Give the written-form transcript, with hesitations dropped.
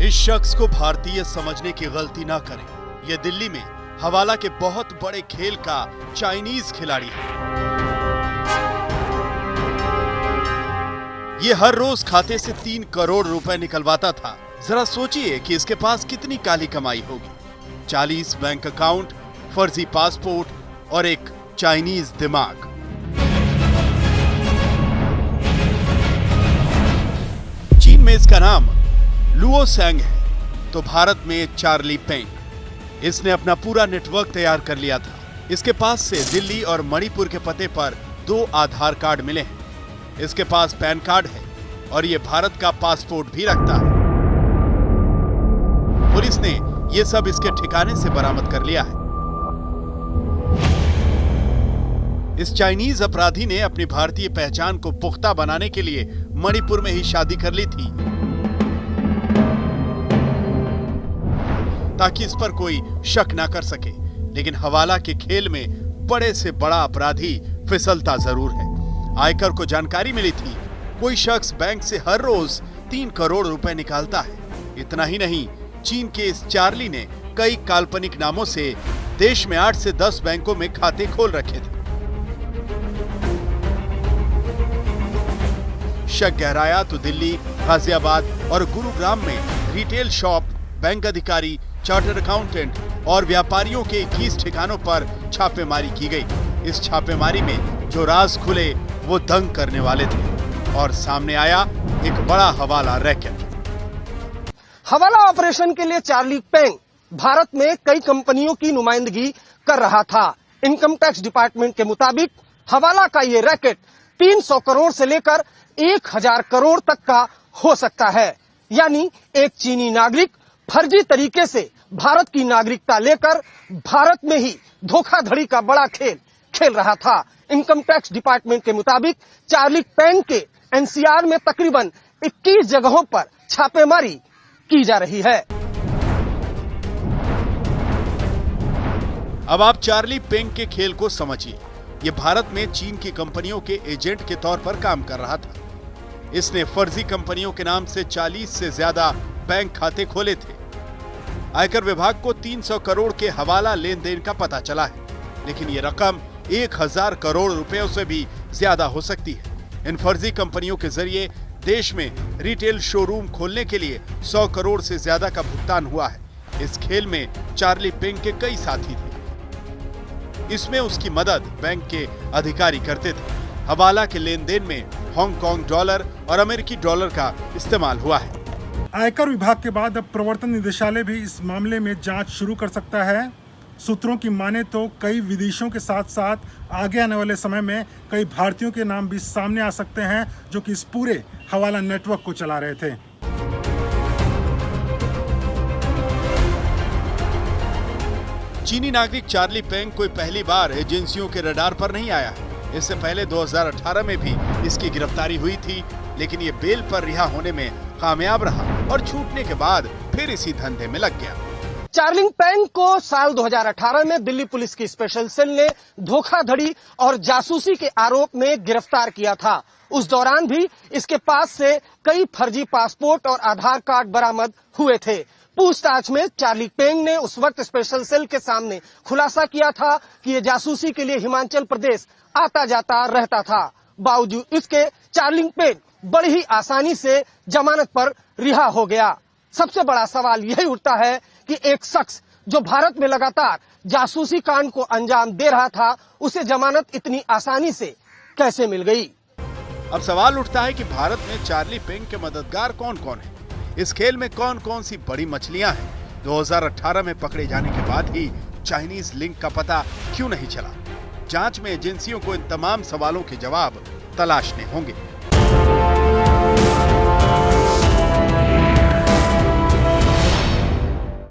इस शख्स को भारतीय समझने की गलती ना करें। यह दिल्ली में हवाला के बहुत बड़े खेल का चाइनीज खिलाड़ी है। ये हर रोज खाते से 3 करोड़ रुपए निकलवाता था। जरा सोचिए कि इसके पास कितनी काली कमाई होगी। 40 बैंक अकाउंट, फर्जी पासपोर्ट और एक चाइनीज दिमाग। चीन में इसका नाम लुओ सेंग है, तो भारत में चार्ली पेंग। इसने अपना पूरा नेटवर्क तैयार कर लिया था। इसके पास से दिल्ली और मणिपुर के पते पर 2 आधार कार्ड मिले हैं। इसके पास पैन कार्ड है और ये भारत का पासपोर्ट भी रखता है। पुलिस ने ये सब इसके ठिकाने से बरामद कर लिया है। इस चाइनीज अपराधी ने अपनी भारतीय पहचान को पुख्ता बनाने के लिए मणिपुर में ही शादी कर ली थी, ताकि इस पर कोई शक ना कर सके। लेकिन हवाला के खेल में बड़े से बड़ा अपराधी फिसलता जरूर है। आयकर को जानकारी मिली थी, कोई शख्स बैंक से हर रोज 3 करोड़ रुपए निकालता है। इतना ही नहीं, चीन के इस चार्ली ने कई काल्पनिक नामों से देश में 8 से 10 बैंकों में खाते खोल रखे थे। शक गहराया तो दिल्ली, गाजियाबाद और गुरुग्राम में रिटेल शॉप, बैंक अधिकारी, चार्टर्ड अकाउंटेंट और व्यापारियों के 21 ठिकानों पर छापेमारी की गई। इस छापेमारी में जो राज खुले वो दंग करने वाले थे और सामने आया एक बड़ा हवाला रैकेट। हवाला ऑपरेशन के लिए चार्ली पेंग भारत में कई कंपनियों की नुमाइंदगी कर रहा था। इनकम टैक्स डिपार्टमेंट के मुताबिक हवाला का ये रैकेट 300 करोड़ से लेकर 1000 करोड़ तक का हो सकता है। यानी एक चीनी नागरिक फर्जी तरीके से भारत की नागरिकता लेकर भारत में ही धोखाधड़ी का बड़ा खेल खेल रहा था। इनकम टैक्स डिपार्टमेंट के मुताबिक चार्ली पेंग के एनसीआर में तकरीबन 21 जगहों पर छापेमारी की जा रही है। अब आप चार्ली पेंग के खेल को समझिए। ये भारत में चीन की कंपनियों के एजेंट के तौर पर काम कर रहा था। इसने फर्जी कंपनियों के नाम से 40 से ज्यादा बैंक खाते खोले थे। आयकर विभाग को 300 करोड़ के हवाला लेन देन का पता चला है, लेकिन ये रकम 1000 करोड़ रुपयों से भी ज्यादा हो सकती है। इन फर्जी कंपनियों के जरिए देश में रिटेल शोरूम खोलने के लिए 100 करोड़ से ज्यादा का भुगतान हुआ है। इस खेल में चार्ली पेंग के कई साथी थे। इसमें उसकी मदद बैंक के अधिकारी करते थे। हवाला के लेन देन में हांगकांग डॉलर और अमेरिकी डॉलर का इस्तेमाल हुआ है। आयकर विभाग के बाद अब प्रवर्तन निदेशालय भी इस मामले में जांच शुरू कर सकता है। सूत्रों की माने तो कई विदेशियों के साथ साथ आगे आने वाले समय में कई भारतीयों के नाम भी सामने आ सकते हैं, जो कि इस पूरे हवाला नेटवर्क को चला रहे थे। चीनी नागरिक चार्ली पेंग कोई पहली बार एजेंसियों के रडार पर नहीं आया है। इससे पहले 2018 में भी इसकी गिरफ्तारी हुई थी, लेकिन ये बेल पर रिहा होने में कामयाब रहा और छूटने के बाद फिर इसी धंधे में लग गया। चार्ली पेंग को साल 2018 में दिल्ली पुलिस की स्पेशल सेल ने धोखाधड़ी और जासूसी के आरोप में गिरफ्तार किया था। उस दौरान भी इसके पास से कई फर्जी पासपोर्ट और आधार कार्ड बरामद हुए थे। पूछताछ में चार्ली पेंग ने उस वक्त स्पेशल सेल के सामने खुलासा किया था कि ये जासूसी के लिए हिमाचल प्रदेश आता जाता रहता था। बावजूद इसके चार्ली पेंग बड़ी ही आसानी से जमानत पर रिहा हो गया। सबसे बड़ा सवाल यही उठता है कि एक शख्स जो भारत में लगातार जासूसी कांड को अंजाम दे रहा था, उसे जमानत इतनी आसानी से कैसे मिल गई? अब सवाल उठता है कि भारत में चार्ली पेंग के मददगार कौन कौन है? इस खेल में कौन कौन सी बड़ी मछलियां हैं? 2018 में पकड़े जाने के बाद ही चाइनीज लिंक का पता क्यों नहीं चला? जांच में एजेंसियों को इन तमाम सवालों के जवाब तलाशने होंगे।